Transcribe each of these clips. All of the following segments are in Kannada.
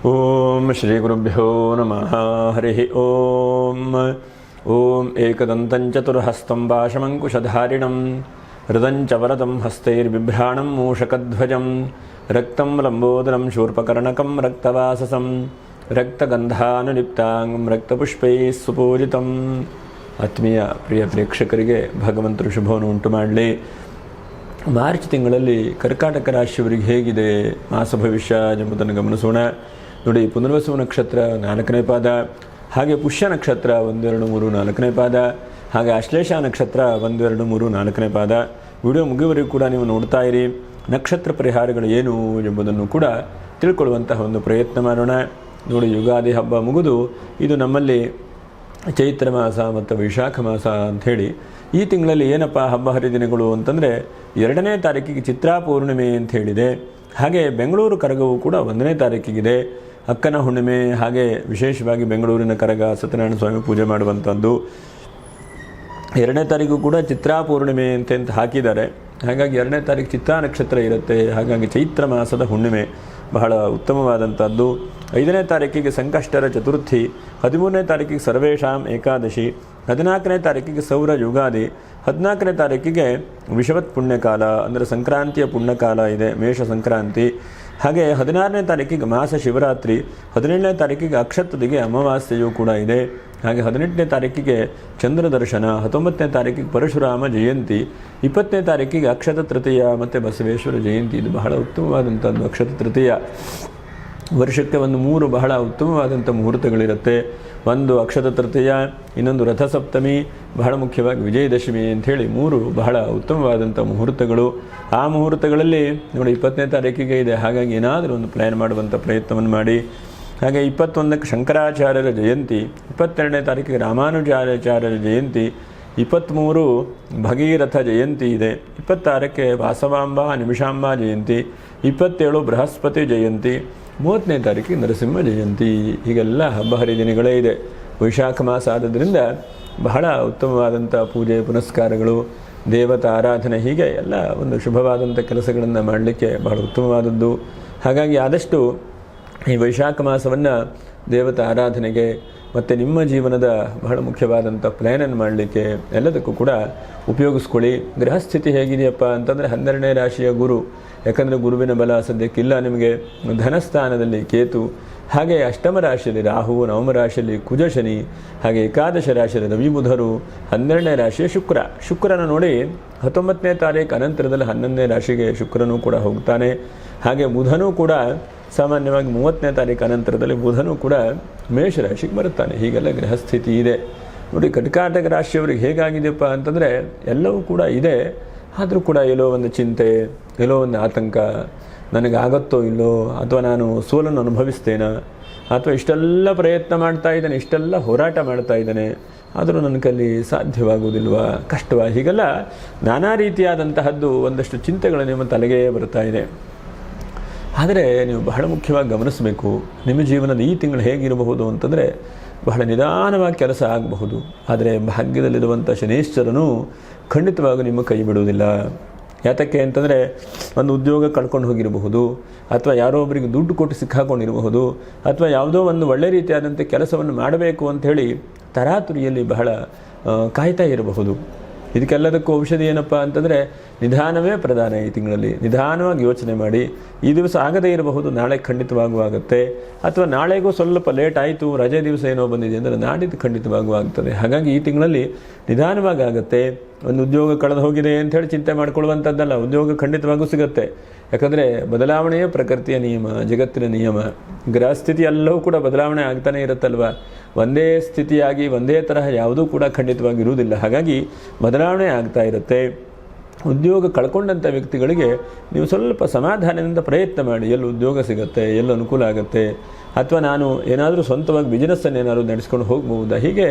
ಓಂ ಶ್ರೀ ಗುರುಭ್ಯೋ ನಮಃ. ಹರಿ ಓಂ. ಓಂ ಏಕದಂತಂ ಚತುರ್ಹಸ್తం ಭಾಷಮಂಕುಶಧಾರಿಣಂ ಹೃದಂಚ ವರದಂ ಹಸ್ತೈರ್ಬಿಭ್ರಾಣಂ ಮೂಷಕಧ್ವಜಂ ರಕ್ತಂ ಲಂಬೋದರಂ ಶೂರ್ಪಕರ್ಣಕಂ ರಕ್ತವಾಸಸಂ ರಕ್ತಗಂಧಾನುಲಿಪ್ತಾಂಗಂ ರಕ್ತಪುಷ್ಪೈಃ ಸುಪೂಜಿತಂ. ಆತ್ಮೀಯ ಪ್ರಿಯ ಪ್ರೇಕ್ಷಕರಿಗೆ ಭಗವಂತರು ಶುಭವನ್ನು ಉಂಟು ಮಾಡಲಿ. ಮಾರ್ಚ್ ತಿಂಗಳಲ್ಲಿ ಕರ್ಕಾಟಕ ರಾಶಿಯವರಿಗೆ ಹೇಗಿದೆ ಮಾಸ ಭವಿಷ್ಯ ಎಂಬುದನ್ನು ಗಮನಿಸೋಣ. ನೋಡಿ, ಪುನರ್ವಸು ನಕ್ಷತ್ರ 4ನೇ ಪಾದ, ಹಾಗೆ ಪುಷ್ಯ ನಕ್ಷತ್ರ 1, 2, 3, 4ನೇ ಪಾದ, ಹಾಗೆ ಆಶ್ಲೇಷ ನಕ್ಷತ್ರ 1, 2, 3, 4ನೇ ಪಾದ. ವಿಡಿಯೋ ಮುಗಿಯುವವರೆಗೂ ಕೂಡ ನೀವು ನೋಡ್ತಾ ಇರಿ. ನಕ್ಷತ್ರ ಪರಿಹಾರಗಳು ಏನು ಎಂಬುದನ್ನು ಕೂಡ ತಿಳ್ಕೊಳ್ಳುವಂತಹ ಒಂದು ಪ್ರಯತ್ನ ಮಾಡೋಣ. ನೋಡಿ, ಯುಗಾದಿ ಹಬ್ಬ ಮುಗಿದು ಇದು ನಮ್ಮಲ್ಲಿ ಚೈತ್ರ ಮಾಸ ಮತ್ತು ವೈಶಾಖ ಮಾಸ ಅಂಥೇಳಿ ಈ ತಿಂಗಳಲ್ಲಿ ಏನಪ್ಪ ಹಬ್ಬ ಹರಿದಿನಗಳು ಅಂತಂದರೆ 2ನೇ ತಾರೀಕಿಗೆ ಚಿತ್ರಾ ಪೌರ್ಣಿಮೆ ಅಂತ ಹೇಳಿದೆ. ಹಾಗೆ ಬೆಂಗಳೂರು ಕರಗವು ಕೂಡ 1ನೇ ತಾರೀಕಿಗಿದೆ. ಅಕ್ಕನ ಹುಣ್ಣಿಮೆ, ಹಾಗೆ ವಿಶೇಷವಾಗಿ ಬೆಂಗಳೂರಿನ ಕರಗ ಸತ್ಯನಾರಾಯಣ ಸ್ವಾಮಿ ಪೂಜೆ ಮಾಡುವಂಥದ್ದು. 2ನೇ ತಾರೀಕು ಕೂಡ ಚಿತ್ರಾ ಪೌರ್ಣಿಮೆ ಅಂತ ಹಾಕಿದ್ದಾರೆ. ಹಾಗಾಗಿ 2ನೇ ತಾರೀಕು ಚಿತ್ರಾ ನಕ್ಷತ್ರ ಇರುತ್ತೆ. ಹಾಗಾಗಿ ಚೈತ್ರ ಮಾಸದ ಹುಣ್ಣಿಮೆ ಬಹಳ ಉತ್ತಮವಾದಂಥದ್ದು. 5ನೇ ತಾರೀಕಿಗೆ ಸಂಕಷ್ಟರ ಚತುರ್ಥಿ, 13ನೇ ತಾರೀಕಿಗೆ ಸರ್ವೇಶಾಂ ಏಕಾದಶಿ, 14ನೇ ತಾರೀಕಿಗೆ ಸೌರ ಯುಗಾದಿ, 14ನೇ ತಾರೀಕಿಗೆ ವಿಷವತ್ ಪುಣ್ಯಕಾಲ ಅಂದರೆ ಸಂಕ್ರಾಂತಿಯ ಪುಣ್ಯಕಾಲ ಇದೆ, ಮೇಷ ಸಂಕ್ರಾಂತಿ. ಹಾಗೆ 16ನೇ ತಾರೀಕಿಗೆ ಮಾಸ ಶಿವರಾತ್ರಿ, 17ನೇ ತಾರೀಕಿಗೆ ಅಕ್ಷತದಿಗೆ ಅಮಾವಾಸ್ಯೆಯೂ ಕೂಡ ಇದೆ. ಹಾಗೆ 18ನೇ ತಾರೀಕಿಗೆ ಚಂದ್ರ ದರ್ಶನ, 19ನೇ ತಾರೀಕಿಗೆ ಪರಶುರಾಮ ಜಯಂತಿ, 20ನೇ ತಾರೀಕಿಗೆ ಅಕ್ಷತ ತೃತೀಯ ಮತ್ತು ಬಸವೇಶ್ವರ ಜಯಂತಿ. ಇದು ಬಹಳ ಉತ್ತಮವಾದಂಥದ್ದು. ಅಕ್ಷತ ತೃತೀಯ ವರ್ಷಕ್ಕೆ 3 ಬಹಳ ಉತ್ತಮವಾದಂಥ ಮುಹೂರ್ತಗಳಿರುತ್ತೆ. ಒಂದು ಅಕ್ಷತ ತೃತೀಯ, ಇನ್ನೊಂದು ರಥಸಪ್ತಮಿ, ಬಹಳ ಮುಖ್ಯವಾಗಿ ವಿಜಯದಶಮಿ ಅಂಥೇಳಿ 3 ಬಹಳ ಉತ್ತಮವಾದಂಥ ಮುಹೂರ್ತಗಳು. ಆ ಮುಹೂರ್ತಗಳಲ್ಲಿ ನೋಡಿ 20ನೇ ತಾರೀಕಿಗೆ ಇದೆ. ಹಾಗಾಗಿ ಏನಾದರೂ ಒಂದು ಪ್ಲ್ಯಾನ್ ಮಾಡುವಂಥ ಪ್ರಯತ್ನವನ್ನು ಮಾಡಿ. ಹಾಗೆ 21ಕ್ಕೆ ಶಂಕರಾಚಾರ್ಯರ ಜಯಂತಿ, 22ನೇ ತಾರೀಕಿಗೆ ರಾಮಾನುಜಾಚಾರ್ಯರ ಜಯಂತಿ, 23 ಭಗೀರಥ ಜಯಂತಿ ಇದೆ, 26ಕ್ಕೆ ವಾಸವಾಂಬ ನಿಮಿಷಾಂಬ ಜಯಂತಿ, 27 ಬೃಹಸ್ಪತಿ ಜಯಂತಿ, 30ನೇ ತಾರೀಕಿಗೆ ನರಸಿಂಹ ಜಯಂತಿ. ಹೀಗೆಲ್ಲ ಹಬ್ಬ ಹರಿದಿನಗಳೇ ಇದೆ. ವೈಶಾಖ ಮಾಸ ಆದದ್ರಿಂದ ಬಹಳ ಉತ್ತಮವಾದಂಥ ಪೂಜೆ ಪುನಸ್ಕಾರಗಳು, ದೇವತಾ ಆರಾಧನೆ, ಹೀಗೆ ಎಲ್ಲ ಒಂದು ಶುಭವಾದಂಥ ಕೆಲಸಗಳನ್ನು ಮಾಡಲಿಕ್ಕೆ ಬಹಳ ಉತ್ತಮವಾದದ್ದು. ಹಾಗಾಗಿ ಆದಷ್ಟು ಈ ವೈಶಾಖ ಮಾಸವನ್ನು ದೇವತಾ ಆರಾಧನೆಗೆ ಮತ್ತು ನಿಮ್ಮ ಜೀವನದ ಬಹಳ ಮುಖ್ಯವಾದಂಥ ಪ್ಲ್ಯಾನನ್ನು ಮಾಡಲಿಕ್ಕೆ ಎಲ್ಲದಕ್ಕೂ ಕೂಡ ಉಪಯೋಗಿಸ್ಕೊಳ್ಳಿ. ಗೃಹಸ್ಥಿತಿ ಹೇಗಿದೆಯಪ್ಪ ಅಂತಂದರೆ 12ನೇ ರಾಶಿಯ ಗುರು, ಯಾಕಂದರೆ ಗುರುವಿನ ಬಲ ಸದ್ಯಕ್ಕಿಲ್ಲ ನಿಮಗೆ. ಧನಸ್ಥಾನದಲ್ಲಿ ಕೇತು, ಹಾಗೆ ಅಷ್ಟಮ ರಾಶಿಯಲ್ಲಿ ರಾಹು, ನವಮ ರಾಶಿಯಲ್ಲಿ ಕುಜ ಶನಿ, ಹಾಗೆ ಏಕಾದಶ ರಾಶಿಯಲ್ಲಿ ರವಿ ಬುಧರು, 12ನೇ ರಾಶಿಯ ಶುಕ್ರನ ನೋಡಿ 19ನೇ ತಾರೀಕು ಅನಂತರದಲ್ಲಿ 11ನೇ ರಾಶಿಗೆ ಶುಕ್ರನೂ ಕೂಡ ಹೋಗ್ತಾನೆ. ಹಾಗೆ ಬುಧನೂ ಕೂಡ ಸಾಮಾನ್ಯವಾಗಿ 30ನೇ ತಾರೀಕು ಅನಂತರದಲ್ಲಿ ಬುಧನೂ ಕೂಡ ಮೇಷರಾಶಿಗೆ ಬರುತ್ತಾನೆ. ಹೀಗೆಲ್ಲ ಗೃಹಸ್ಥಿತಿ ಇದೆ. ನೋಡಿ, ಕರ್ಕಾಟಕ ರಾಶಿಯವರಿಗೆ ಹೇಗಾಗಿದೆಯಪ್ಪ ಅಂತಂದರೆ ಎಲ್ಲವೂ ಕೂಡ ಇದೆ. ಆದರೂ ಕೂಡ ಎಲ್ಲೋ ಒಂದು ಚಿಂತೆ, ಎಲ್ಲೋ ಒಂದು ಆತಂಕ, ನನಗಾಗತ್ತೋ ಇಲ್ಲೋ, ಅಥವಾ ನಾನು ಸೋಲನ್ನು ಅನುಭವಿಸ್ತೇನಾ, ಅಥವಾ ಇಷ್ಟೆಲ್ಲ ಪ್ರಯತ್ನ ಮಾಡ್ತಾ ಇದ್ದಾನೆ, ಇಷ್ಟೆಲ್ಲ ಹೋರಾಟ ಮಾಡ್ತಾ ಇದ್ದಾನೆ, ಆದರೂ ನನ್ನ ಕೈಲಿ ಸಾಧ್ಯವಾಗುವುದಿಲ್ವಾ, ಕಷ್ಟವಾ, ಹೀಗೆಲ್ಲ ನಾನಾ ರೀತಿಯಾದಂತಹದ್ದು ಒಂದಷ್ಟು ಚಿಂತೆಗಳು ನಿಮ್ಮ ತಲೆಗೆ ಬರ್ತಾ ಇದೆ. ಆದರೆ ನೀವು ಬಹಳ ಮುಖ್ಯವಾಗಿ ಗಮನಿಸಬೇಕು, ನಿಮ್ಮ ಜೀವನದ ಈ ತಿಂಗಳು ಹೇಗಿರಬಹುದು ಅಂತಂದರೆ ಬಹಳ ನಿಧಾನವಾಗಿ ಕೆಲಸ ಆಗಬಹುದು. ಆದರೆ ಭಾಗ್ಯದಲ್ಲಿರುವಂಥ ಶನೇಶ್ವರನು ಖಂಡಿತವಾಗಿ ನಿಮ್ಮ ಕೈ ಬಿಡುವುದಿಲ್ಲ. ಯಾತಕ್ಕೆ ಅಂತಂದರೆ ಒಂದು ಉದ್ಯೋಗ ಕಳ್ಕೊಂಡು ಹೋಗಿರಬಹುದು, ಅಥವಾ ಯಾರೋ ಒಬ್ಬರಿಗೆ ದುಡ್ಡು ಕೊಟ್ಟು ಸಿಕ್ಕಾಕೊಂಡಿರಬಹುದು, ಅಥವಾ ಯಾವುದೋ ಒಂದು ಒಳ್ಳೆ ರೀತಿಯಾದಂಥ ಕೆಲಸವನ್ನು ಮಾಡಬೇಕು ಅಂಥೇಳಿ ತರಾತುರಿಯಲ್ಲಿ ಬಹಳ ಕಾಯ್ತಾ ಇರಬಹುದು. ಇದಕ್ಕೆಲ್ಲದಕ್ಕೂ ಔಷಧಿ ಏನಪ್ಪ ಅಂತಂದರೆ ನಿಧಾನವೇ ಪ್ರಧಾನ. ಈ ತಿಂಗಳಲ್ಲಿ ನಿಧಾನವಾಗಿ ಯೋಚನೆ ಮಾಡಿ. ಈ ದಿವಸ ಆಗದೇ ಇರಬಹುದು, ನಾಳೆ ಖಂಡಿತವಾಗೂ ಆಗುತ್ತೆ, ಅಥವಾ ನಾಳೆಗೂ ಸ್ವಲ್ಪ ಲೇಟ್ ಆಯಿತು, ರಜೆ ದಿವಸ ಏನೋ ಬಂದಿದೆ ಅಂದರೆ ನಾಡಿದ್ದು ಖಂಡಿತವಾಗೂ ಆಗ್ತದೆ. ಹಾಗಾಗಿ ಈ ತಿಂಗಳಲ್ಲಿ ನಿಧಾನವಾಗಿ ಆಗುತ್ತೆ. ಒಂದು ಉದ್ಯೋಗ ಕಳೆದು ಹೋಗಿದೆ ಅಂಥೇಳಿ ಚಿಂತೆ ಮಾಡ್ಕೊಳ್ಳುವಂಥದ್ದಲ್ಲ, ಉದ್ಯೋಗ ಖಂಡಿತವಾಗೂ ಸಿಗುತ್ತೆ. ಯಾಕಂದರೆ ಬದಲಾವಣೆಯೇ ಪ್ರಕೃತಿಯ ನಿಯಮ, ಜಗತ್ತಿನ ನಿಯಮ. ಗ್ರಹಸ್ಥಿತಿ ಎಲ್ಲವೂ ಕೂಡ ಬದಲಾವಣೆ ಆಗ್ತಾನೆ ಇರುತ್ತಲ್ವ. ಒಂದೇ ಸ್ಥಿತಿಯಾಗಿ ಒಂದೇ ತರಹ ಯಾವುದೂ ಕೂಡ ಖಂಡಿತವಾಗಿ ಇರುವುದಿಲ್ಲ. ಹಾಗಾಗಿ ಬದಲಾವಣೆ ಆಗ್ತಾ ಇರುತ್ತೆ. ಉದ್ಯೋಗ ಕಳ್ಕೊಂಡಂಥ ವ್ಯಕ್ತಿಗಳಿಗೆ ನೀವು ಸ್ವಲ್ಪ ಸಮಾಧಾನದಿಂದ ಪ್ರಯತ್ನ ಮಾಡಿ. ಎಲ್ಲಿ ಉದ್ಯೋಗ ಸಿಗುತ್ತೆ, ಎಲ್ಲಿ ಅನುಕೂಲ ಆಗುತ್ತೆ, ಅಥವಾ ನಾನು ಏನಾದರೂ ಸ್ವಂತವಾಗಿ ಬಿಸ್ನೆಸ್ಸನ್ನು ಏನಾದರೂ ನಡೆಸ್ಕೊಂಡು ಹೋಗ್ಬೋದಾ, ಹೀಗೆ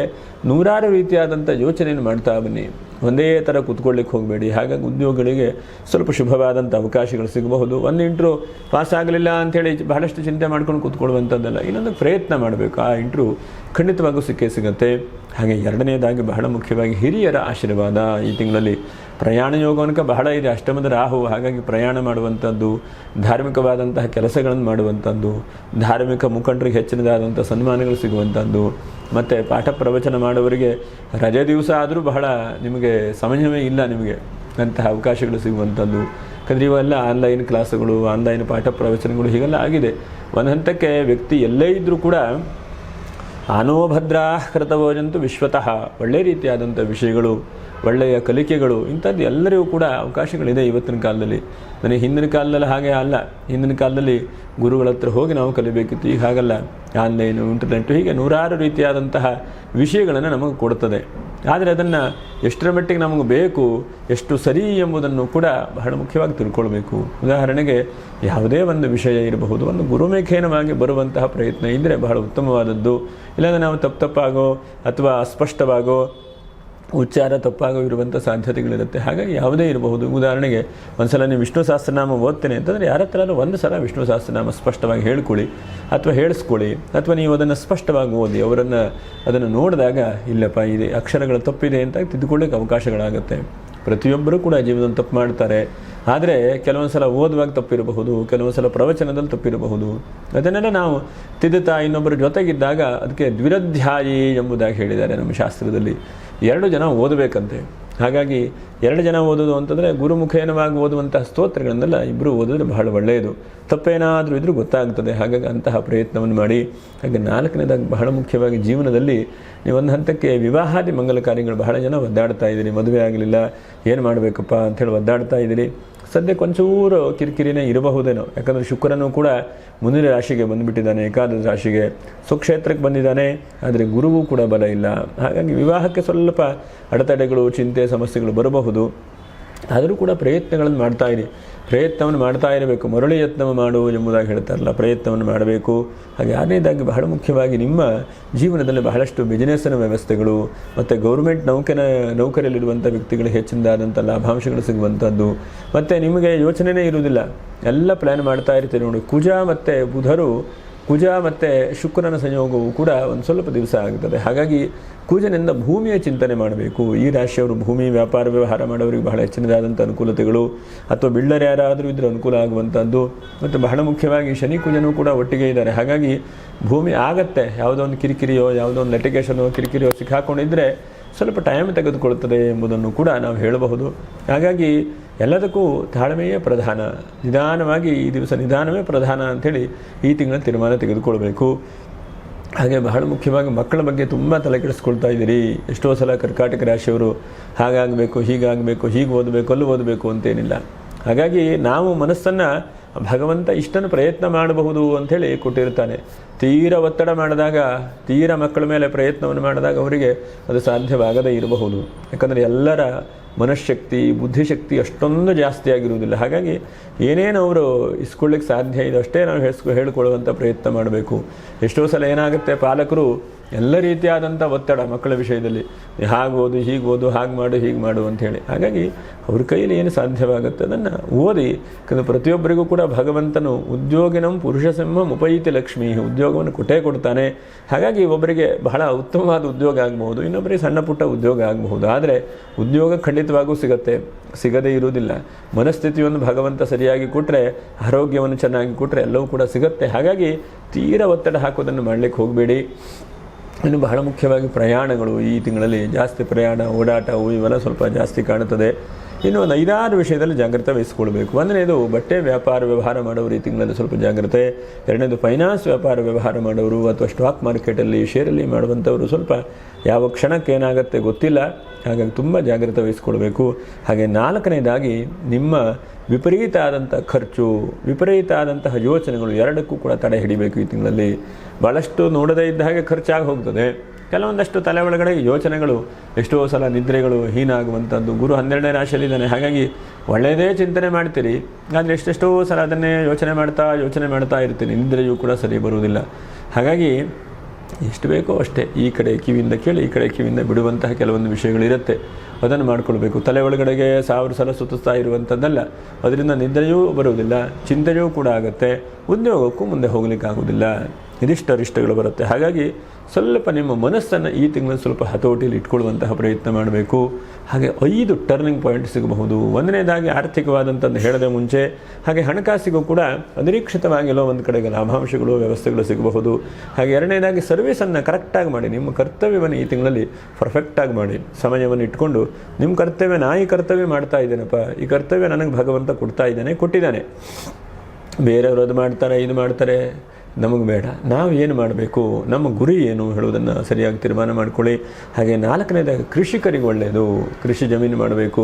ನೂರಾರು ರೀತಿಯಾದಂಥ ಯೋಚನೆಯನ್ನು ಮಾಡ್ತಾ ಬನ್ನಿ. ಒಂದೇ ಥರ ಕೂತ್ಕೊಳ್ಳಿಕ್ಕೆ ಹೋಗಬೇಡಿ. ಹಾಗಾಗಿ ಉದ್ಯೋಗಗಳಿಗೆ ಸ್ವಲ್ಪ ಶುಭವಾದಂಥ ಅವಕಾಶಗಳು ಸಿಗಬಹುದು. ಒಂದು ಇಂಟ್ರ್ಯೂ ಪಾಸ್ ಆಗಲಿಲ್ಲ ಅಂಥೇಳಿ ಬಹಳಷ್ಟು ಚಿಂತೆ ಮಾಡ್ಕೊಂಡು ಕೂತ್ಕೊಳ್ಳುವಂಥದ್ದಲ್ಲ, ಇನ್ನೊಂದು ಪ್ರಯತ್ನ ಮಾಡಬೇಕು. ಆ ಇಂಟ್ರ್ಯೂ ಖಂಡಿತವಾಗೂ ಸಿಗುತ್ತೆ. ಹಾಗೆ ಎರಡನೇದಾಗಿ ಬಹಳ ಮುಖ್ಯವಾಗಿ ಹಿರಿಯರ ಆಶೀರ್ವಾದ. ಈ ತಿಂಗಳಲ್ಲಿ ಪ್ರಯಾಣ ಯೋಗವನಕ ಬಹಳ ಇದೆ. ಅಷ್ಟಮದ ರಾಹು, ಹಾಗಾಗಿ ಪ್ರಯಾಣ ಮಾಡುವಂಥದ್ದು, ಧಾರ್ಮಿಕವಾದಂತಹ ಕೆಲಸಗಳನ್ನು ಮಾಡುವಂಥದ್ದು, ಧಾರ್ಮಿಕ ಮುಖಂಡರಿಗೆ ಹೆಚ್ಚಿನದಾದಂಥ ಸನ್ಮಾನಗಳು ಸಿಗುವಂಥದ್ದು, ಮತ್ತು ಪಾಠ ಪ್ರವಚನ ಮಾಡುವವರಿಗೆ ರಜೆ ದಿವಸ ಆದರೂ ಬಹಳ ನಿಮಗೆ ಸಮಯವೇ ಇಲ್ಲ ನಿಮಗೆ ಅಂತಹ ಅವಕಾಶಗಳು ಸಿಗುವಂಥದ್ದು. ಯಾಕಂದರೆ ಇವೆಲ್ಲ ಆನ್ಲೈನ್ ಕ್ಲಾಸುಗಳು, ಆನ್ಲೈನ್ ಪಾಠ ಪ್ರವಚನಗಳು ಹೀಗೆಲ್ಲ ಆಗಿದೆ. ಒಂದು ಹಂತಕ್ಕೆ ವ್ಯಕ್ತಿ ಎಲ್ಲೇ ಇದ್ದರೂ ಕೂಡ ಆನೋಭದ್ರಾ ಕೃತವೋಜಂತು ವಿಶ್ವತಃ, ಒಳ್ಳೆಯ ರೀತಿಯಾದಂಥ ವಿಷಯಗಳು, ಒಳ್ಳೆಯ ಕಲಿಕೆಗಳು, ಇಂಥದ್ದು ಎಲ್ಲರಿಗೂ ಕೂಡ ಅವಕಾಶಗಳಿದೆ ಇವತ್ತಿನ ಕಾಲದಲ್ಲಿ. ನನಗೆ ಹಿಂದಿನ ಕಾಲದಲ್ಲಿ ಹಾಗೆ ಅಲ್ಲ. ಹಿಂದಿನ ಕಾಲದಲ್ಲಿ ಗುರುಗಳ ಹತ್ರ ಹೋಗಿ ನಾವು ಕಲಿಬೇಕಿತ್ತು. ಈಗ ಹಾಗಲ್ಲ, ಆನ್ಲೈನು, ಇಂಟರ್ನೆಟ್ಟು, ಹೀಗೆ ನೂರಾರು ರೀತಿಯಾದಂತಹ ವಿಷಯಗಳನ್ನು ನಮಗೆ ಕೊಡ್ತದೆ. ಆದರೆ ಅದನ್ನು ಎಷ್ಟರ ಮಟ್ಟಿಗೆ ನಮಗೆ ಬೇಕು, ಎಷ್ಟು ಸರಿ ಎಂಬುದನ್ನು ಕೂಡ ಬಹಳ ಮುಖ್ಯವಾಗಿ ತಿಳ್ಕೊಳ್ಬೇಕು. ಉದಾಹರಣೆಗೆ ಯಾವುದೇ ಒಂದು ವಿಷಯ ಇರಬಹುದು, ಒಂದು ಗುರುಮೇಖೇನವಾಗಿ ಬರುವಂತಹ ಪ್ರಯತ್ನ ಇದ್ದರೆ ಬಹಳ ಉತ್ತಮವಾದದ್ದು. ಇಲ್ಲಾಂದರೆ ನಾವು ತಪ್ಪಾಗೋ ಅಥವಾ ಅಸ್ಪಷ್ಟವಾಗೋ ಉಚ್ಚಾರ ತಪ್ಪಾಗೋ ಇರುವಂಥ ಸಾಧ್ಯತೆಗಳಿರುತ್ತೆ. ಹಾಗಾಗಿ ಯಾವುದೇ ಇರಬಹುದು. ಉದಾಹರಣೆಗೆ ಒಂದು ಸಲ ನೀವು ವಿಷ್ಣು ಸಹಸ್ರನಾಮ ಓದ್ತೇನೆ ಅಂತಂದರೆ ಯಾರ ಹತ್ರ ಒಂದು ಸಲ ವಿಷ್ಣು ಸಹಸ್ರನಾಮ ಸ್ಪಷ್ಟವಾಗಿ ಹೇಳ್ಕೊಳ್ಳಿ ಅಥವಾ ಹೇಳಿಸ್ಕೊಳ್ಳಿ, ಅಥವಾ ನೀವು ಅದನ್ನು ಸ್ಪಷ್ಟವಾಗಿ ಓದಿ ಅದನ್ನು ನೋಡಿದಾಗ ಇಲ್ಲಪ್ಪ ಇದೆ ಅಕ್ಷರಗಳ ತಪ್ಪಿದೆ ಅಂತ ತಿದ್ದುಕೊಳ್ಳಿಕ್ಕೆ ಅವಕಾಶಗಳಾಗುತ್ತೆ. ಪ್ರತಿಯೊಬ್ಬರೂ ಕೂಡ ಜೀವನದಲ್ಲಿ ತಪ್ಪು ಮಾಡ್ತಾರೆ. ಆದರೆ ಕೆಲವೊಂದು ಸಲ ಓದುವಾಗ ತಪ್ಪಿರಬಹುದು, ಕೆಲವೊಂದು ಸಲ ಪ್ರವಚನದಲ್ಲಿ ತಪ್ಪಿರಬಹುದು. ಅದನ್ನೆಲ್ಲ ನಾವು ತಿದ್ದುತ್ತಾ ಇನ್ನೊಬ್ಬರ ಜೊತೆಗಿದ್ದಾಗ ಅದಕ್ಕೆ ದ್ವಿರಧ್ಯಾಯಿ ಎಂಬುದಾಗಿ ಹೇಳಿದ್ದಾರೆ ನಮ್ಮ ಶಾಸ್ತ್ರದಲ್ಲಿ. 2 ಜನ ಓದಬೇಕಂತೆ. ಹಾಗಾಗಿ 2 ಜನ ಓದೋದು ಅಂತಂದರೆ ಗುರುಮುಖೇನವಾಗಿ ಓದುವಂತಹ ಸ್ತೋತ್ರಗಳನ್ನೆಲ್ಲ ಇಬ್ಬರು ಓದಿದ್ರೆ ಬಹಳ ಒಳ್ಳೆಯದು. ತಪ್ಪೇನಾದರೂ ಇದ್ರೂ ಗೊತ್ತಾಗ್ತದೆ. ಹಾಗಾಗಿ ಅಂತಹ ಪ್ರಯತ್ನವನ್ನು ಮಾಡಿ. ಹಾಗೆ 4ನೇದಾಗಿ ಬಹಳ ಮುಖ್ಯವಾಗಿ ಜೀವನದಲ್ಲಿ ನೀವು ಒಂದು ಹಂತಕ್ಕೆ ವಿವಾಹಾದಿ ಮಂಗಲ ಕಾರ್ಯಗಳು ಬಹಳ ಜನ ಒದ್ದಾಡ್ತಾ ಇದ್ದೀರಿ. ಮದುವೆ ಆಗಲಿಲ್ಲ, ಏನು ಮಾಡಬೇಕಪ್ಪ ಅಂಥೇಳಿ ಒದ್ದಾಡ್ತಾ ಇದ್ದೀರಿ. ಸದ್ಯಕ್ಕೆ ಒಂಚೂರು ಕಿರಿಕಿರಿನೇ ಇರಬಹುದೇನೋ. ಯಾಕಂದರೆ ಶುಕ್ರನೂ ಕೂಡ ಮುಂದಿನ ರಾಶಿಗೆ ಬಂದುಬಿಟ್ಟಿದ್ದಾನೆ, ಏಕಾದಶ ರಾಶಿಗೆ, ಸ್ವಕ್ಷೇತ್ರಕ್ಕೆ ಬಂದಿದ್ದಾನೆ. ಆದರೆ ಗುರುವೂ ಕೂಡ ಬಲ ಇಲ್ಲ. ಹಾಗಾಗಿ ವಿವಾಹಕ್ಕೆ ಸ್ವಲ್ಪ ಅಡೆತಡೆಗಳು, ಚಿಂತೆ, ಸಮಸ್ಯೆಗಳು ಬರಬಹುದು. ಆದರೂ ಕೂಡ ಪ್ರಯತ್ನಗಳನ್ನು ಪ್ರಯತ್ನವನ್ನು ಮಾಡ್ತಾ ಇರಬೇಕು. ಮರಳಿ ಯತ್ನವ ಮಾಡು ಎಂಬುದಾಗಿ ಹೇಳ್ತಾರಲ್ಲ, ಪ್ರಯತ್ನವನ್ನು ಮಾಡಬೇಕು. ಹಾಗೆ 6ನೇದಾಗಿ ಬಹಳ ಮುಖ್ಯವಾಗಿ ನಿಮ್ಮ ಜೀವನದಲ್ಲಿ ಬಹಳಷ್ಟು ಬಿಸಿನೆಸ್ಸಿನ ವ್ಯವಸ್ಥೆಗಳು ಮತ್ತು ಗೌರ್ಮೆಂಟ್ ನೌಕರಿಯಲ್ಲಿರುವಂಥ ವ್ಯಕ್ತಿಗಳಿಗೆ ಹೆಚ್ಚಿನದಾದಂಥ ಲಾಭಾಂಶಗಳು ಸಿಗುವಂಥದ್ದು. ಮತ್ತು ನಿಮಗೆ ಯೋಚನೆಯೇ ಇರುವುದಿಲ್ಲ, ಎಲ್ಲ ಪ್ಲ್ಯಾನ್ ಮಾಡ್ತಾ ಇರ್ತೀರಿ. ನೋಡಿ, ಕುಜ ಮತ್ತು ಶುಕ್ರನ ಸಂಯೋಗವು ಕೂಡ ಒಂದು ಸ್ವಲ್ಪ ದಿವಸ ಆಗ್ತದೆ. ಹಾಗಾಗಿ ಕುಜನಿಂದ ಭೂಮಿಯ ಚಿಂತನೆ ಮಾಡಬೇಕು. ಈ ರಾಶಿಯವರು ಭೂಮಿ ವ್ಯಾಪಾರ ವ್ಯವಹಾರ ಮಾಡೋರಿಗೆ ಬಹಳ ಹೆಚ್ಚಿನದಾದಂಥ ಅನುಕೂಲತೆಗಳು, ಅಥವಾ ಬಿಲ್ಡರ್ ಯಾರಾದರೂ ಇದ್ದರೆ ಅನುಕೂಲ ಆಗುವಂಥದ್ದು. ಮತ್ತು ಬಹಳ ಮುಖ್ಯವಾಗಿ ಶನಿ ಕುಜನೂ ಕೂಡ ಒಟ್ಟಿಗೆ ಇದ್ದಾರೆ. ಹಾಗಾಗಿ ಭೂಮಿ ಆಗತ್ತೆ, ಯಾವುದೋ ಒಂದು ಕಿರಿಕಿರಿಯೋ ಯಾವುದೋ ಒಂದು ಲಿಟಿಗೇಷನೋ ಕಿರಿಕಿರಿಯೋ ಸಿಕ್ಕಾಕೊಂಡಿದ್ದರೆ ಸ್ವಲ್ಪ ಟೈಮ್ ತೆಗೆದುಕೊಳ್ಳುತ್ತದೆ ಎಂಬುದನ್ನು ಕೂಡ ನಾವು ಹೇಳಬಹುದು. ಹಾಗಾಗಿ ಎಲ್ಲದಕ್ಕೂ ತಾಳ್ಮೆಯೇ ಪ್ರಧಾನ. ನಿಧಾನವಾಗಿ ಈ ದಿವಸ ನಿಧಾನವೇ ಪ್ರಧಾನ ಅಂಥೇಳಿ ಈ ತಿಂಗಳ ತೀರ್ಮಾನ ತೆಗೆದುಕೊಳ್ಬೇಕು. ಹಾಗೆ ಬಹಳ ಮುಖ್ಯವಾಗಿ ಮಕ್ಕಳ ಬಗ್ಗೆ ತುಂಬ ತಲೆ ಕೆಡಿಸ್ಕೊಳ್ತಾ ಇದ್ದೀರಿ. ಎಷ್ಟೋ ಸಲ ಕರ್ಕಾಟಕ ರಾಶಿಯವರು ಹಾಗಾಗಬೇಕು, ಹೀಗಾಗಬೇಕು, ಹೀಗೆ ಓದಬೇಕು, ಅಲ್ಲಿ ಓದಬೇಕು ಅಂತೇನಿಲ್ಲ. ಹಾಗಾಗಿ ನಾವು ಮನಸ್ಸನ್ನು ಭಗವಂತ ಇಷ್ಟನ್ನು ಪ್ರಯತ್ನ ಮಾಡಬಹುದು ಅಂಥೇಳಿ ಕೊಟ್ಟಿರ್ತಾನೆ. ತೀರ ಒತ್ತಡ ಮಾಡಿದಾಗ, ತೀರ ಮಕ್ಕಳ ಮೇಲೆ ಪ್ರಯತ್ನವನ್ನು ಮಾಡಿದಾಗ ಅವರಿಗೆ ಅದು ಸಾಧ್ಯವಾಗದೇ ಇರಬಹುದು. ಯಾಕಂದರೆ ಎಲ್ಲರ ಮನಃಶಕ್ತಿ, ಬುದ್ಧಿಶಕ್ತಿ ಅಷ್ಟೊಂದು ಜಾಸ್ತಿ ಆಗಿರುವುದಿಲ್ಲ. ಹಾಗಾಗಿ ಏನೇನು ಅವರು ಇಸ್ಕೊಳ್ಳಿಕ್ಕೆ ಸಾಧ್ಯ ಇದೆ ಅಷ್ಟೇ ನಾವು ಹೇಳಿಕೊಳ್ಳುವಂಥ ಪ್ರಯತ್ನ ಮಾಡಬೇಕು. ಎಷ್ಟೋ ಸಲ ಏನಾಗುತ್ತೆ, ಪಾಲಕರು ಎಲ್ಲ ರೀತಿಯಾದಂಥ ಒತ್ತಡ ಮಕ್ಕಳ ವಿಷಯದಲ್ಲಿ, ಹಾಗೋದು, ಹೀಗೋದು, ಹಾಗೆ ಮಾಡು, ಹೀಗೆ ಮಾಡು ಅಂಥೇಳಿ. ಹಾಗಾಗಿ ಅವ್ರ ಕೈಯಲ್ಲಿ ಏನು ಸಾಧ್ಯವಾಗುತ್ತೆ ಅದನ್ನು ಓದಿ. ಯಾಕಂದರೆ ಪ್ರತಿಯೊಬ್ಬರಿಗೂ ಕೂಡ ಭಗವಂತನು ಉದ್ಯೋಗಿನಂ ಪುರುಷ ಸಿಂಹಂ ಉಪೈತಿ ಲಕ್ಷ್ಮೀ, ಉದ್ಯೋಗವನ್ನು ಕೊಡ್ತಾನೆ. ಹಾಗಾಗಿ ಒಬ್ಬರಿಗೆ ಬಹಳ ಉತ್ತಮವಾದ ಉದ್ಯೋಗ ಆಗಬಹುದು, ಇನ್ನೊಬ್ಬರಿಗೆ ಸಣ್ಣ ಪುಟ್ಟ ಉದ್ಯೋಗ ಆಗಬಹುದು. ಆದರೆ ಉದ್ಯೋಗ ಖಂಡಿತವಾಗೂ ಸಿಗದೇ ಇರುವುದಿಲ್ಲ. ಮನಸ್ಥಿತಿಯನ್ನು ಭಗವಂತ ಸರಿಯಾಗಿ ಕೊಟ್ಟರೆ, ಆರೋಗ್ಯವನ್ನು ಚೆನ್ನಾಗಿ ಕೊಟ್ಟರೆ ಎಲ್ಲವೂ ಕೂಡ ಸಿಗುತ್ತೆ. ಹಾಗಾಗಿ ತೀರ ಒತ್ತಡ ಹಾಕೋದನ್ನು ಮಾಡಲಿಕ್ಕೆ ಹೋಗಬೇಡಿ. ಇನ್ನು ಬಹಳ ಮುಖ್ಯವಾಗಿ ಪ್ರಯಾಣಗಳು ಈ ತಿಂಗಳಲ್ಲಿ ಜಾಸ್ತಿ ಪ್ರಯಾಣ, ಓಡಾಟವು ಇವೆಲ್ಲ ಸ್ವಲ್ಪ ಜಾಸ್ತಿ ಕಾಣುತ್ತದೆ. ಇನ್ನು ಒಂದು 5-6 ವಿಷಯದಲ್ಲಿ ಜಾಗ್ರತೆ ವಹಿಸಿಕೊಳ್ಬೇಕು. ಒಂದನೇದು ಬಟ್ಟೆ ವ್ಯಾಪಾರ ವ್ಯವಹಾರ ಮಾಡೋರು ಈ ತಿಂಗಳಲ್ಲಿ ಸ್ವಲ್ಪ ಜಾಗ್ರತೆ. 2ನೇದು ಫೈನಾನ್ಸ್ ವ್ಯಾಪಾರ ವ್ಯವಹಾರ ಮಾಡೋರು ಅಥವಾ ಸ್ಟಾಕ್ ಮಾರ್ಕೆಟಲ್ಲಿ, ಶೇರಲ್ಲಿ ಮಾಡುವಂಥವರು ಸ್ವಲ್ಪ ಯಾವ ಕ್ಷಣಕ್ಕೆ ಏನಾಗುತ್ತೆ ಗೊತ್ತಿಲ್ಲ. ಹಾಗಾಗಿ ತುಂಬ ಜಾಗ್ರತೆ ವಹಿಸಿಕೊಳ್ಬೇಕು. ಹಾಗೆ 4ನೇದಾಗಿ ನಿಮ್ಮ ವಿಪರೀತ ಆದಂಥ ಖರ್ಚು, ವಿಪರೀತ ಆದಂತಹ ಯೋಚನೆಗಳು ಎರಡಕ್ಕೂ ಕೂಡ ತಡೆ ಹಿಡಿಬೇಕು. ಈ ತಿಂಗಳಲ್ಲಿ ಭಾಳಷ್ಟು ನೋಡದೇ ಇದ್ದ ಹಾಗೆ ಖರ್ಚಾಗಿ ಹೋಗ್ತದೆ. ಕೆಲವೊಂದಷ್ಟು ತಲೆ ಒಳಗಡೆ ಯೋಚನೆಗಳು, ಎಷ್ಟೋ ಸಲ ನಿದ್ರೆಗಳು ಹೀನ ಆಗುವಂಥದ್ದು. ಗುರು 12ನೇ ರಾಶಿಯಲ್ಲಿದ್ದಾನೆ. ಹಾಗಾಗಿ ಒಳ್ಳೆಯದೇ ಚಿಂತನೆ ಮಾಡ್ತೀರಿ, ಆದರೆ ಎಷ್ಟೆಷ್ಟೋ ಸಲ ಅದನ್ನೇ ಯೋಚನೆ ಮಾಡ್ತಾ ಇರ್ತೀನಿ. ನಿದ್ರೆಯೂ ಕೂಡ ಸರಿ ಬರುವುದಿಲ್ಲ. ಹಾಗಾಗಿ ಎಷ್ಟು ಬೇಕೋ ಅಷ್ಟೇ, ಈ ಕಡೆ ಕಿವಿಯಿಂದ ಕೇಳಿ ಈ ಕಡೆ ಕಿವಿಯಿಂದ ಬಿಡುವಂತಹ ಕೆಲವೊಂದು ವಿಷಯಗಳಿರುತ್ತೆ, ಅದನ್ನು ಮಾಡ್ಕೊಳ್ಬೇಕು. ತಲೆ ಒಳಗಡೆಗೆ 1000 ಸಲ ಸುತ್ತಿಸ್ತಾ ಇರುವಂಥದ್ದಲ್ಲ, ಅದರಿಂದ ನಿದ್ರೆಯೂ ಬರುವುದಿಲ್ಲ, ಚಿಂತೆಯೂ ಕೂಡ ಆಗುತ್ತೆ, ಉದ್ಯೋಗಕ್ಕೂ ಮುಂದೆ ಹೋಗಲಿಕ್ಕಾಗೋದಿಲ್ಲ, ಇದಿಷ್ಟರಿಷ್ಟಗಳು ಬರುತ್ತೆ. ಹಾಗಾಗಿ ಸ್ವಲ್ಪ ನಿಮ್ಮ ಮನಸ್ಸನ್ನು ಈ ತಿಂಗಳಲ್ಲಿ ಸ್ವಲ್ಪ ಹತೋಟಿಯಲ್ಲಿ ಇಟ್ಕೊಳ್ಳುವಂತಹ ಪ್ರಯತ್ನ ಮಾಡಬೇಕು. ಹಾಗೆ 5 ಟರ್ನಿಂಗ್ ಪಾಯಿಂಟ್ ಸಿಗಬಹುದು. ಒಂದನೇದಾಗಿ ಆರ್ಥಿಕವಾದಂಥದ್ದು ಹೇಳದೆ ಮುಂಚೆ, ಹಾಗೆ ಹಣಕಾಸಿಗೂ ಕೂಡ ಅನಿರೀಕ್ಷಿತವಾಗಿ ಎಲ್ಲೋ ಒಂದು ಕಡೆಗೆ ಲಾಭಾಂಶಗಳು ವ್ಯವಸ್ಥೆಗಳು ಸಿಗಬಹುದು. ಹಾಗೆ ಎರಡನೇದಾಗಿ ಸರ್ವಿಸನ್ನು ಕರೆಕ್ಟಾಗಿ ಮಾಡಿ, ನಿಮ್ಮ ಕರ್ತವ್ಯವನ್ನು ಈ ತಿಂಗಳಲ್ಲಿ ಪರ್ಫೆಕ್ಟಾಗಿ ಮಾಡಿ, ಸಮಯವನ್ನು ಇಟ್ಕೊಂಡು ನಿಮ್ಮ ಕರ್ತವ್ಯ, ನಾ ಈ ಕರ್ತವ್ಯ ಮಾಡ್ತಾ ಇದ್ದೇನಪ್ಪ, ಈ ಕರ್ತವ್ಯ ನನಗೆ ಭಗವಂತ ಕೊಟ್ಟಿದ್ದಾನೆ. ಬೇರೆಯವರು ಅದು ಮಾಡ್ತಾರೆ, ಇದು ಮಾಡ್ತಾರೆ, ನಮಗೆ ಬೇಡ, ನಾವು ಏನು ಮಾಡಬೇಕು, ನಮ್ಮ ಗುರಿ ಏನು ಹೇಳುವುದನ್ನು ಸರಿಯಾಗಿ ತೀರ್ಮಾನ ಮಾಡಿಕೊಳ್ಳಿ. ಹಾಗೆ 4ನೇದಾಗಿ ಕೃಷಿಕರಿಗೆ ಒಳ್ಳೆಯದು, ಕೃಷಿ ಜಮೀನು ಮಾಡಬೇಕು,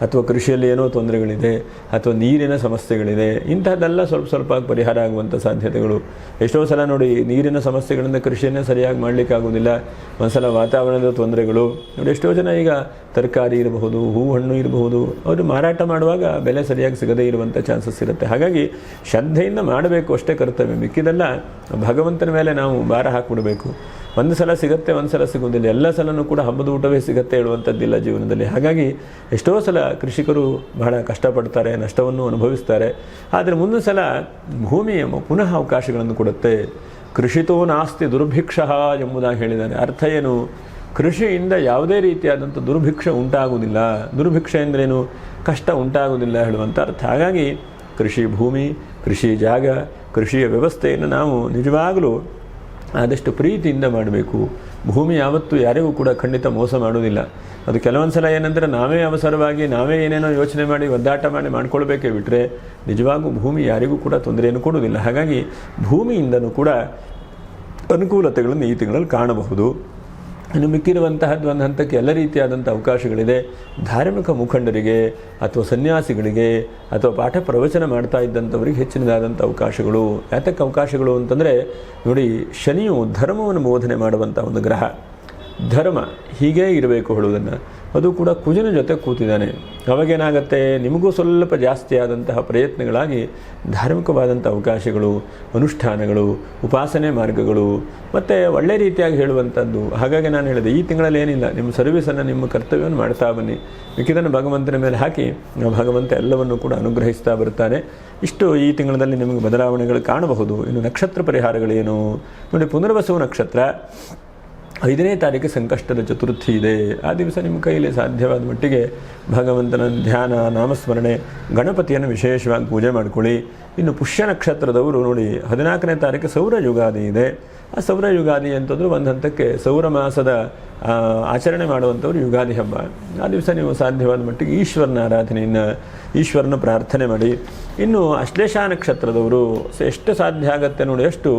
ಅಥವಾ ಕೃಷಿಯಲ್ಲಿ ಏನೋ ತೊಂದರೆಗಳಿದೆ, ಅಥವಾ ನೀರಿನ ಸಮಸ್ಯೆಗಳಿದೆ, ಇಂತಹದ್ದೆಲ್ಲ ಸ್ವಲ್ಪ ಪರಿಹಾರ ಆಗುವಂಥ ಸಾಧ್ಯತೆಗಳು. ಎಷ್ಟೋ ಸಲ ನೋಡಿ, ನೀರಿನ ಸಮಸ್ಯೆಗಳಿಂದ ಕೃಷಿಯನ್ನೇ ಸರಿಯಾಗಿ ಮಾಡಲಿಕ್ಕಾಗೋದಿಲ್ಲ, ಒಂದ್ಸಲ ವಾತಾವರಣದ ತೊಂದರೆಗಳು ನೋಡಿ. ಎಷ್ಟೋ ಜನ ಈಗ ತರಕಾರಿ ಇರಬಹುದು, ಹೂವು ಹಣ್ಣು ಇರಬಹುದು, ಅವರು ಮಾರಾಟ ಮಾಡುವಾಗ ಬೆಲೆ ಸರಿಯಾಗಿ ಸಿಗದೇ ಇರುವಂಥ ಚಾನ್ಸಸ್ ಇರುತ್ತೆ. ಹಾಗಾಗಿ ಶ್ರದ್ಧೆಯಿಂದ ಮಾಡಬೇಕು ಅಷ್ಟೇ ಕರ್ತವ್ಯ, ಮಿಕ್ಕಿದೆಲ್ಲ ಭಗವಂತನ ಮೇಲೆ ನಾವು ಭಾರ ಹಾಕಿಬಿಡಬೇಕು. ಒಂದು ಸಲ ಸಿಗುತ್ತೆ, ಒಂದು ಸಲ ಸಿಗೋದಿಲ್ಲ, ಎಲ್ಲ ಸಲನೂ ಕೂಡ ಹಬ್ಬದ ಊಟವೇ ಸಿಗುತ್ತೆ ಹೇಳುವಂಥದ್ದಿಲ್ಲ ಜೀವನದಲ್ಲಿ. ಹಾಗಾಗಿ ಎಷ್ಟೋ ಸಲ ಕೃಷಿಕರು ಬಹಳ ಕಷ್ಟಪಡ್ತಾರೆ, ನಷ್ಟವನ್ನು ಅನುಭವಿಸ್ತಾರೆ. ಆದರೆ ಮುಂದಿನ ಸಲ ಭೂಮಿಯ ಪುನಃ ಅವಕಾಶಗಳನ್ನು ಕೊಡುತ್ತೆ. ಕೃಷಿತೋ ನಾಸ್ತಿ ದುರ್ಭಿಕ್ಷ ಎಂಬುದಾಗಿ ಹೇಳಿದ್ದಾರೆ. ಅರ್ಥ ಏನು? ಕೃಷಿಯಿಂದ ಯಾವುದೇ ರೀತಿಯಾದಂಥ ದುರ್ಭಿಕ್ಷ ಉಂಟಾಗುವುದಿಲ್ಲ. ದುರ್ಭಿಕ್ಷ ಎಂದ್ರೇನು? ಕಷ್ಟ ಉಂಟಾಗುವುದಿಲ್ಲ ಹೇಳುವಂಥ ಅರ್ಥ. ಹಾಗಾಗಿ ಕೃಷಿ ಭೂಮಿ, ಕೃಷಿ ಜಾಗ, ಕೃಷಿಯ ವ್ಯವಸ್ಥೆಯನ್ನು ನಾವು ನಿಜವಾಗಲೂ ಆದಷ್ಟು ಪ್ರೀತಿಯಿಂದ ಮಾಡಬೇಕು. ಭೂಮಿ ಯಾವತ್ತೂ ಯಾರಿಗೂ ಕೂಡ ಖಂಡಿತ ಮೋಸ ಮಾಡೋದಿಲ್ಲ. ಅದು ಕೆಲವೊಂದು ಸಲ ಏನಂದರೆ ನಾವೇ ಅವಸರವಾಗಿ ನಾವೇ ಏನೇನೋ ಯೋಚನೆ ಮಾಡಿ ಒದ್ದಾಟ ಮಾಡಿಕೊಳ್ಬೇಕೇ ಬಿಟ್ಟರೆ ನಿಜವಾಗೂ ಭೂಮಿ ಯಾರಿಗೂ ಕೂಡ ತೊಂದರೆಯನ್ನು ಕೊಡುವುದಿಲ್ಲ. ಹಾಗಾಗಿ ಭೂಮಿಯಿಂದನೂ ಕೂಡ ಅನುಕೂಲತೆಗಳನ್ನು ಈ ತಿಂಗಳಲ್ಲಿ ಕಾಣಬಹುದು. ಇನ್ನು ಮಿಕ್ಕಿರುವಂತಹದ್ದು ಒಂದು ಹಂತಕ್ಕೆ ಎಲ್ಲ ರೀತಿಯಾದಂಥ ಅವಕಾಶಗಳಿದೆ. ಧಾರ್ಮಿಕ ಮುಖಂಡರಿಗೆ ಅಥವಾ ಸನ್ಯಾಸಿಗಳಿಗೆ ಅಥವಾ ಪಾಠ ಪ್ರವಚನ ಮಾಡ್ತಾ ಇದ್ದಂಥವರಿಗೆ ಹೆಚ್ಚಿನದಾದಂಥ ಅವಕಾಶಗಳು. ಯಾತಕ್ಕೆ ಅವಕಾಶಗಳು ಅಂತಂದರೆ ನೋಡಿ, ಶನಿಯು ಧರ್ಮವನ್ನು ಬೋಧನೆ ಮಾಡುವಂಥ ಒಂದು ಗ್ರಹ. ಧರ್ಮ ಹೀಗೇ ಇರಬೇಕು ಹೇಳುವುದನ್ನು, ಅದು ಕೂಡ ಕುಜನ ಜೊತೆ ಕೂತಿದ್ದಾನೆ. ಅವಾಗೇನಾಗತ್ತೆ, ನಿಮಗೂ ಸ್ವಲ್ಪ ಜಾಸ್ತಿ ಆದಂತಹ ಪ್ರಯತ್ನಗಳಾಗಿ ಧಾರ್ಮಿಕವಾದಂಥ ಅವಕಾಶಗಳು, ಅನುಷ್ಠಾನಗಳು, ಉಪಾಸನೆ ಮಾರ್ಗಗಳು ಮತ್ತು ಒಳ್ಳೆ ರೀತಿಯಾಗಿ ಹೇಳುವಂಥದ್ದು. ಹಾಗಾಗಿ ನಾನು ಹೇಳಿದೆ, ಈ ತಿಂಗಳಲ್ಲಿ ಏನಿಲ್ಲ, ನಿಮ್ಮ ಸರ್ವಿಸನ್ನು, ನಿಮ್ಮ ಕರ್ತವ್ಯವನ್ನು ಮಾಡ್ತಾ ಬನ್ನಿ. ಮಿಕ್ಕಿದನ್ನು ಭಗವಂತನ ಮೇಲೆ ಹಾಕಿ ಭಗವಂತ ಎಲ್ಲವನ್ನು ಕೂಡ ಅನುಗ್ರಹಿಸ್ತಾ ಬರ್ತಾನೆ. ಇಷ್ಟು ಈ ತಿಂಗಳಲ್ಲಿ ನಿಮಗೆ ಬದಲಾವಣೆಗಳು ಕಾಣಬಹುದು. ಇನ್ನು ನಕ್ಷತ್ರ ಪರಿಹಾರಗಳೇನು ನೋಡಿ, ಪುನರ್ವಸು ನಕ್ಷತ್ರ 5ನೇ ತಾರೀಕು ಸಂಕಷ್ಟದ ಚತುರ್ಥಿ ಇದೆ. ಆ ದಿವಸ ನಿಮ್ಮ ಕೈಯಲ್ಲಿ ಸಾಧ್ಯವಾದ ಮಟ್ಟಿಗೆ ಭಗವಂತನ ಧ್ಯಾನ, ನಾಮಸ್ಮರಣೆ, ಗಣಪತಿಯನ್ನು ವಿಶೇಷವಾಗಿ ಪೂಜೆ ಮಾಡಿಕೊಳ್ಳಿ. ಇನ್ನು ಪುಷ್ಯ ನಕ್ಷತ್ರದವರು ನೋಡಿ 14ನೇ ತಾರೀಕು ಸೌರ ಯುಗಾದಿ ಇದೆ. ಆ ಸೌರ ಯುಗಾದಿ ಅಂತಂದ್ರೆ ಒಂದು ಹಂತಕ್ಕೆ ಸೌರ ಮಾಸದ ಆಚರಣೆ ಮಾಡುವಂಥವ್ರು ಯುಗಾದಿ ಹಬ್ಬ. ಆ ದಿವಸ ನೀವು ಸಾಧ್ಯವಾದ ಮಟ್ಟಿಗೆ ಈಶ್ವರನ ಆರಾಧನೆಯನ್ನು, ಈಶ್ವರನ ಪ್ರಾರ್ಥನೆ ಮಾಡಿ. ಇನ್ನು ಅಶ್ಲೇಷ ನಕ್ಷತ್ರದವರು ಎಷ್ಟು ಸಾಧ್ಯ ಆಗುತ್ತೆ ನೋಡಿ, ಎಷ್ಟು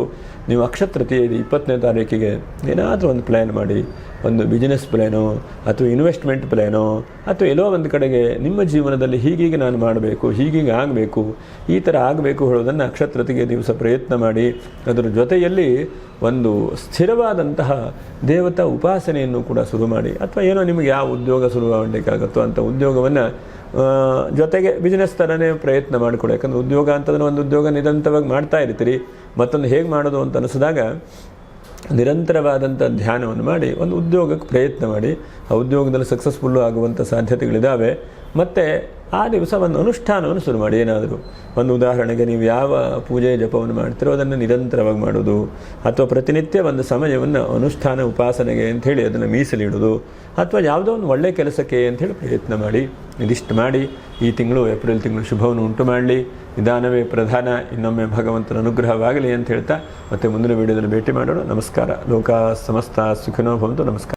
ನೀವು ಅಕ್ಷತೃತೀಯ ಇದೆ 20ನೇ ತಾರೀಕಿಗೆ ಏನಾದರೂ ಒಂದು ಪ್ಲ್ಯಾನ್ ಮಾಡಿ, ಒಂದು ಬಿಸ್ನೆಸ್ ಪ್ಲ್ಯಾನೋ ಅಥವಾ ಇನ್ವೆಸ್ಟ್ಮೆಂಟ್ ಪ್ಲ್ಯಾನೋ ಅಥವಾ ಎಲ್ಲೋ ಒಂದು ಕಡೆಗೆ ನಿಮ್ಮ ಜೀವನದಲ್ಲಿ ಹೀಗೀಗೆ ನಾನು ಮಾಡಬೇಕು, ಹೀಗೀಗೆ ಆಗಬೇಕು, ಈ ಥರ ಆಗಬೇಕು ಹೇಳೋದನ್ನು ಅಕ್ಷತೃತೀಯ ದಿವಸ ಪ್ರಯತ್ನ ಮಾಡಿ. ಅದರ ಜೊತೆಯಲ್ಲಿ ಒಂದು ಸ್ಥಿರವಾದಂತಹ ದೇವತಾ ಉಪಾಸನೆಯನ್ನು ಕೂಡ ಶುರು ಮಾಡಿ. ಅಥವಾ ಏನೋ ನಿಮಗೆ ಯಾವ ಉದ್ಯೋಗ ಶುರು ಮಾಡಲಿಕ್ಕಾಗುತ್ತೋ ಅಂಥ ಉದ್ಯೋಗವನ್ನು ಜೊತೆಗೆ ಬಿಸ್ನೆಸ್ ಥರನೇ ಪ್ರಯತ್ನ ಮಾಡಿಕೊಡಿ. ಯಾಕಂದರೆ ಉದ್ಯೋಗ ಅಂತಂದರೆ ಒಂದು ಉದ್ಯೋಗ ನಿರಂತರವಾಗಿ ಮಾಡ್ತಾ ಇರ್ತೀರಿ, ಮತ್ತೊಂದು ಹೇಗೆ ಮಾಡೋದು ಅಂತ ಅನಿಸಿದಾಗ ನಿರಂತರವಾದಂಥ ಧ್ಯಾನವನ್ನು ಮಾಡಿ ಒಂದು ಉದ್ಯೋಗಕ್ಕೆ ಪ್ರಯತ್ನ ಮಾಡಿ. ಆ ಉದ್ಯೋಗದಲ್ಲಿ ಸಕ್ಸಸ್ಫುಲ್ಲು ಆಗುವಂಥ ಸಾಧ್ಯತೆಗಳಿದ್ದಾವೆ. ಮತ್ತು ಆ ದಿವಸ ಒಂದು ಅನುಷ್ಠಾನವನ್ನು ಶುರು ಮಾಡಿ. ಏನಾದರೂ ಒಂದು ಉದಾಹರಣೆಗೆ ನೀವು ಯಾವ ಪೂಜೆ ಜಪವನ್ನು ಮಾಡ್ತೀರೋ ಅದನ್ನು ನಿರಂತರವಾಗಿ ಮಾಡೋದು, ಅಥವಾ ಪ್ರತಿನಿತ್ಯ ಒಂದು ಸಮಯವನ್ನು ಅನುಷ್ಠಾನ ಉಪಾಸನೆಗೆ ಅಂಥೇಳಿ ಅದನ್ನು ಮೀಸಲಿಡೋದು, ಅಥವಾ ಯಾವುದೋ ಒಂದು ಒಳ್ಳೆಯ ಕೆಲಸಕ್ಕೆ ಅಂಥೇಳಿ ಪ್ರಯತ್ನ ಮಾಡಿ. ಇದಿಷ್ಟು ಮಾಡಿ ಈ ತಿಂಗಳು ಏಪ್ರಿಲ್ ತಿಂಗಳು ಶುಭವನ್ನು ಉಂಟು ಮಾಡಲಿ. ನಿಧಾನವೇ ಪ್ರಧಾನ. ಇನ್ನೊಮ್ಮೆ ಭಗವಂತನ ಅನುಗ್ರಹವಾಗಲಿ ಅಂತ ಹೇಳ್ತಾ ಮತ್ತೆ ಮುಂದಿನ ವಿಡಿಯೋದಲ್ಲಿ ಭೇಟಿ ಮಾಡೋಣ. ನಮಸ್ಕಾರ. ಲೋಕ ಸಮಸ್ತ ಸುಖಿನೋ ಭವಂತು. ನಮಸ್ಕಾರ.